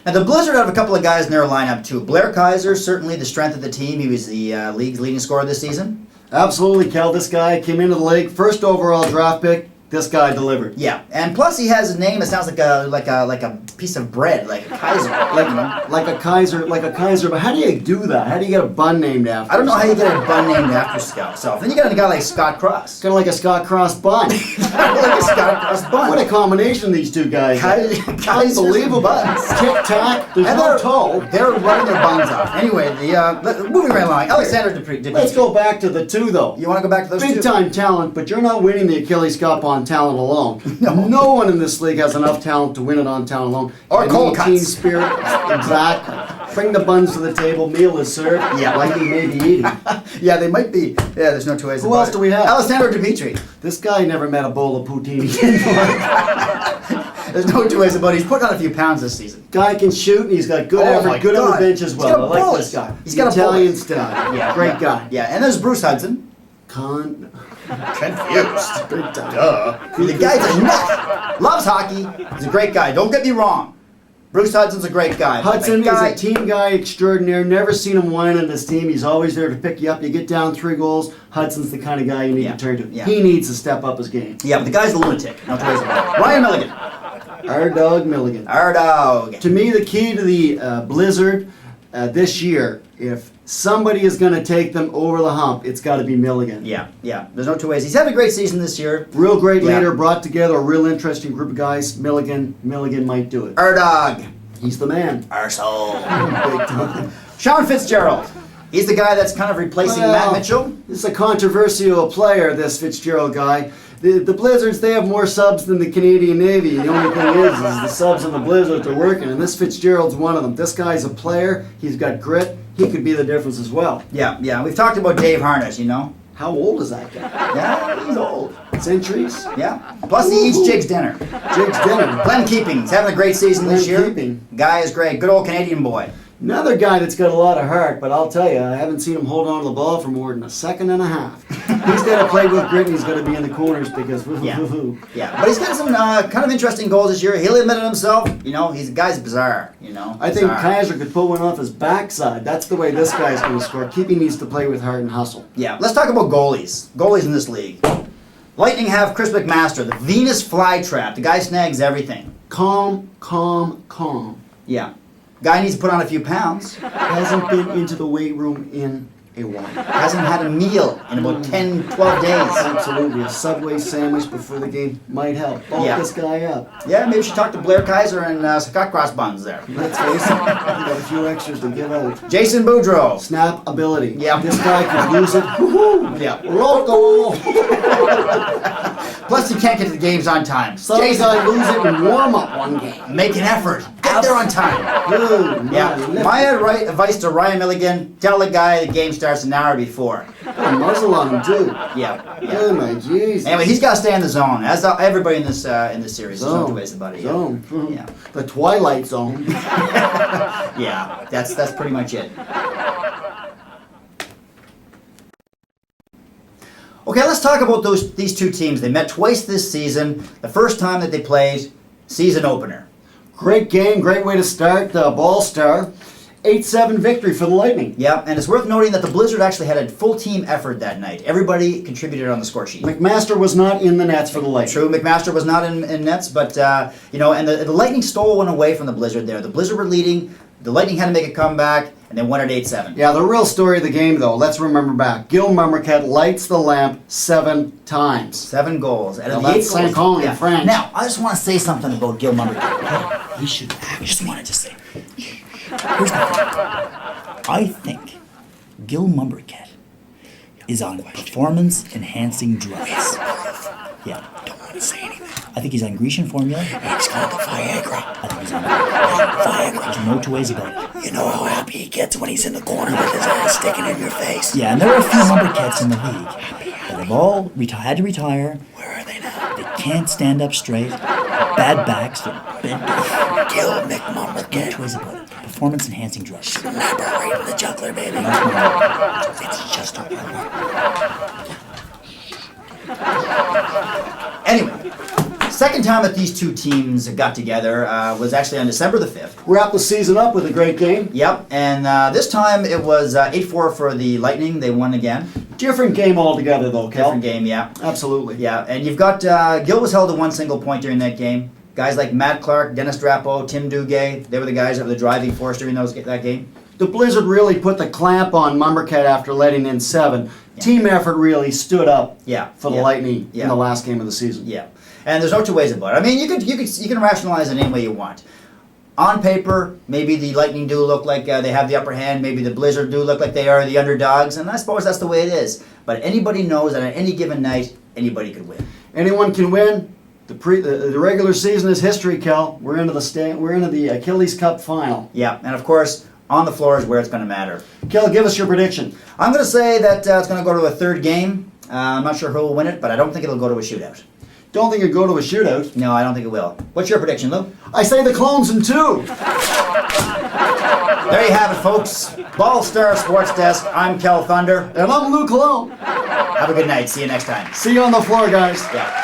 And the Blizzard have a couple of guys in their lineup too. Blair Kaiser, certainly the strength of the team. He was the league's leading scorer this season. Absolutely, Kel. This guy came into the league, first overall draft pick. This guy delivered. Yeah, and plus he has a name that sounds like a piece of bread, like a Kaiser. Like a Kaiser. But how do you do that? How do you get a bun named after? I don't know how you get a bun named after yourself. Then you got a guy like Scott Cross. Kind of like a Scott Cross bun. Like a Scott Cross bun. What a combination these two guys. Kaiser's Unbelievable. buns. Tic tac. There's no toe. They're running their buns off. Anyway, moving right along. Alexander Dupre. Let's go back to the two though. You want to go back to those two? Big time talent, but you're not winning the Achilles Cup on talent alone. No one in this league has enough talent to win it on talent alone. Or cold team cuts. spirit. Exactly. Bring the buns to the table. Meal is served. Yeah. Like he may be eating. Yeah, they might be. Yeah, there's no two ways Who about else it. do we have? Alessandro Dimitri. This guy never met a bowl of poutine. There's no two ways about it. He's put on a few pounds this season. Guy can shoot, and he's got good my effort, good on the God. bench as He's well. got a I like bullet. this guy. He's got a Italian bullet. style. Great guy. Yeah, and there's Bruce Hudson. Confused. Big time. The guy's a nut. Loves hockey. He's a great guy. Don't get me wrong. Bruce Hudson's a great guy. Hudson is a team guy extraordinaire. Never seen him whine on his team. He's always there to pick you up. You get down 3 goals. Hudson's the kind of guy you need to turn to. Yeah. He needs to step up his game. Yeah, but the guy's a lunatic. No two ways about it. Ryan Milligan. Our dog Milligan. Our dog. To me, the key to the Blizzard this year, if somebody is going to take them over the hump, it's got to be Milligan. Yeah. There's no two ways. He's having a great season this year. Real great leader, brought together a real interesting group of guys. Milligan might do it. Our dog. He's the man. Our soul. Big time. Sean Fitzgerald. He's the guy that's kind of replacing Matt Mitchell. This is a controversial player, this Fitzgerald guy. The Blizzards, they have more subs than the Canadian Navy. The only thing is the subs and the Blizzards are working, and this Fitzgerald's one of them. This guy's a player. He's got grit. He could be the difference as well. Yeah. We've talked about Dave Harness, you know. How old is that guy? Yeah, he's old. Centuries? Yeah. Plus he eats Jig's dinner. Jig's dinner. Glenn Keeping. He's having a great season this year. Keeping. Guy is great. Good old Canadian boy. Another guy that's got a lot of heart, but I'll tell you, I haven't seen him hold on to the ball for more than a second and a half. He's got to play with grit, and he's got to be in the corners because Yeah, but he's got some kind of interesting goals this year. He'll admit it himself. You know, he's guy's bizarre. You know, I think Kaiser could pull one off his backside. That's the way this guy's going to score. Keeping needs to play with heart and hustle. Yeah, let's talk about goalies. Goalies in this league. Lightning have Chris McMaster, the Venus flytrap. The guy snags everything. Calm. Yeah. Guy needs to put on a few pounds. Hasn't been into the weight room in a while. Hasn't had a meal in about 10, 12 days. Absolutely. A Subway sandwich before the game might help. Bulk this guy up. Yeah, maybe we should talk to Blair Kaiser and Scott Cross Buns there. Let's face it, we got a few extras to give out. Jason Boudreau. Snap ability. Yeah. This guy could lose it. Woohoo! Yeah. Local! Plus, he can't get to the games on time. Some guy lose it in warm-up one game. Make an effort. Get there on time. Good. Yeah. My advice to Ryan Milligan, tell the guy the game starts an hour before. Got a muzzle on him, too. Yeah. Oh, my Jesus. Anyway, he's got to stay in the zone, as everybody in this series. There's no two ways about it. Zone. Yeah. The Twilight Zone. Yeah, that's pretty much it. Okay, let's talk about these two teams. They met twice this season. The first time that they played, season opener. Great game, great way to start the Ball Star. 8-7 victory for the Lightning. Yeah, and it's worth noting that the Blizzard actually had a full team effort that night. Everybody contributed on the score sheet. McMaster was not in the nets for the Lightning. True, McMaster was not in nets, but, and the Lightning stole one away from the Blizzard there. The Blizzard were leading, the Lightning had to make a comeback, and they won at 8-7. Yeah, the real story of the game, though, let's remember back. Gil Mummerket lights the lamp 7 times. 7 goals. And Well, the 8 that's St. Paul in French. Now, I just want to say something about Gil Mummerket. He should I just wanted to say. Here's the thing. I think Gil Mummerket is on performance-enhancing drugs. Yeah. Don't want to say anything. I think he's on Grecian formula. It's called the Viagra. I think he's on Viagra. There's no two ways about it. You know how happy he gets when he's in the corner with his ass sticking in your face? Yeah, and there are a few Mummerkets in the league that have all had to retire. Where are they now? They can't stand up straight. Bad backs. They're bent over. Gil No McMummerket. two ways about it. Performance-enhancing drugs. Snapper right in the juggler, baby. It's just a rumor. Anyway, Second time that these two teams got together was actually on December the 5th. Wrap the season up with a great game. Yep, and this time it was 8-4 for the Lightning. They won again. Different game altogether, though, Kel. Different game, yeah. Absolutely. Yeah, and you've got Gill was held to one single point during that game. Guys like Matt Clark, Dennis Drapeau, Tim Duguay, they were the guys that were the driving force during that game. The Blizzard really put the clamp on Mumbercat after letting in 7. Yeah. Team effort really stood up Yeah, for the yeah, Lightning yeah. in the last game of the season. Yeah, and there's no two ways about it. I mean, you can rationalize it any way you want. On paper, maybe the Lightning do look like they have the upper hand. Maybe the Blizzard do look like they are the underdogs, and I suppose that's the way it is. But anybody knows that on any given night, anybody could win. Anyone can win. The regular season is history, Kel. We're into the Achilles Cup final. Yeah, and of course, on the floor is where it's going to matter. Kel, give us your prediction. I'm going to say that it's going to go to a third game. I'm not sure who will win it, but I don't think it'll go to a shootout. Don't think it'll go to a shootout. No, I don't think it will. What's your prediction, Lou? I say the Clones in 2. There you have it, folks. Ball Star Sports Desk. I'm Kel Thunder. And I'm Lou Cologne. Have a good night. See you next time. See you on the floor, guys. Yeah.